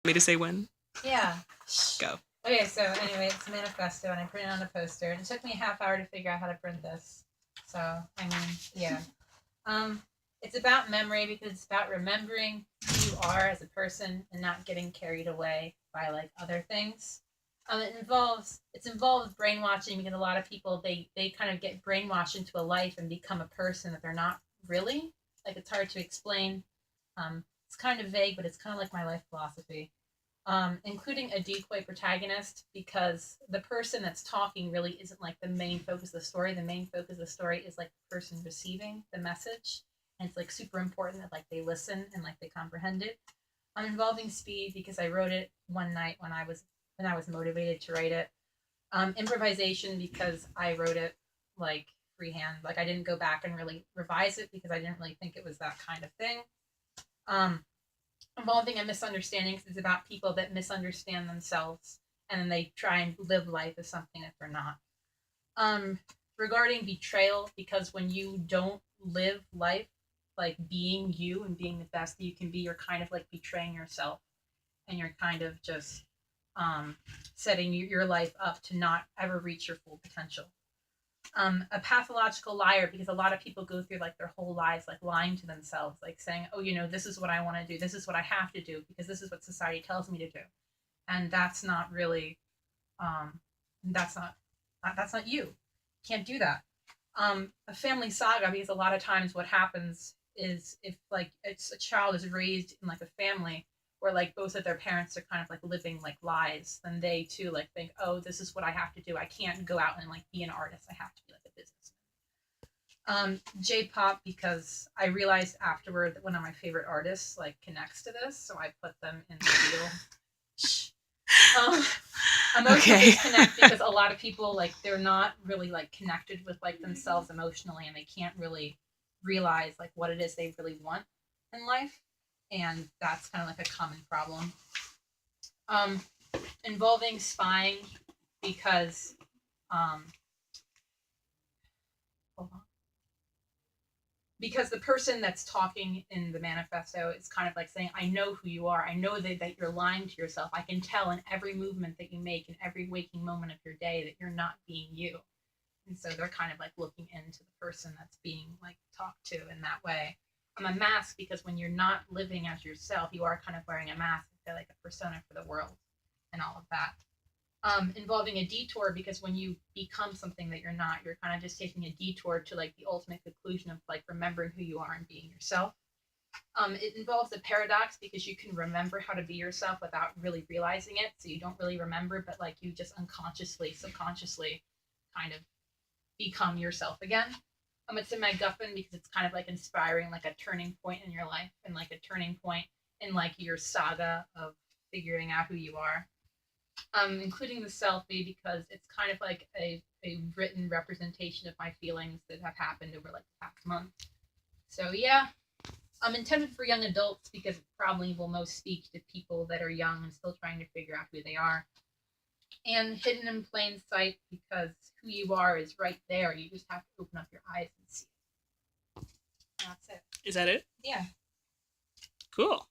Me to say when? Yeah. Go. Okay, so anyway, it's a manifesto, and I printed it on a poster, and it took me a half hour to figure out how to print this. So, I mean, yeah. Um, it's about memory because it's about remembering who you are as a person and not getting carried away by like other things. It's involved brainwashing because a lot of people they kind of get brainwashed into a life and become a person that they're not really. Like it's hard to explain. It's kind of vague, but it's kind of like my life philosophy. Including a decoy protagonist because the person that's talking really isn't like the main focus of the story. The main focus of the story is like the person receiving the message, and it's like super important that like they listen and like they comprehend it. I'm involving speed because I wrote it one night when I was motivated to write it. Improvisation because I wrote it like freehand. Like I didn't go back and really revise it because I didn't really think it was that kind of thing. Um, Involving a misunderstanding because it's about people that misunderstand themselves and then they try and live life as something that they're not. Um, Regarding betrayal, because when you don't live life like being you and being the best that you can be, you're kind of like betraying yourself and you're kind of just setting your life up to not ever reach your full potential. A pathological liar because a lot of people go through like their whole lives like lying to themselves, like saying, "Oh, you know, this is what I want to do. This is what I have to do because this is what society tells me to do," and that's not really, um, that's not that's not you. You can't do that. A family saga because a lot of times what happens is if like it's a child is raised in like a family where like both of their parents are kind of like living like lies, then they too like think, oh, this is what I have to do. I can't go out and like be an artist. I have to be like a businessman. J-pop because I realized afterward that one of my favorite artists like connects to this, so I put them in the deal. Emotional Okay. disconnect because a lot of people like they're not really like connected with like themselves emotionally and they can't really realize like what it is they really want in life, and that's kind of like a common problem. um Involving spying because um hold on, because the person that's talking in the manifesto is kind of like saying, I know who you are. I know that you're lying to yourself. I can tell in every movement that you make, in every waking moment of your day, that you're not being you. And so they're kind of like looking into the person that's being like talked to in that way. I'm a mask because when you're not living as yourself, you are kind of wearing a mask, like a persona for the world and all of that. Involving a detour because when you become something that you're not, you're kind of just taking a detour to like the ultimate conclusion of like remembering who you are and being yourself. It involves a paradox because you can remember how to be yourself without really realizing it. So you don't really remember, but like you just unconsciously, subconsciously kind of become yourself again. It's in MacGuffin because it's kind of like inspiring like a turning point in your life and like a turning point in like your saga of figuring out who you are. Including the selfie because it's kind of like a written representation of my feelings that have happened over like the past month. So yeah, I'm intended for young adults because it probably will most speak to people that are young and still trying to figure out who they are. And hidden in plain sight because who you are is right there. You just have to open up your eyes and see it. That's it. Is that it? Yeah. Cool.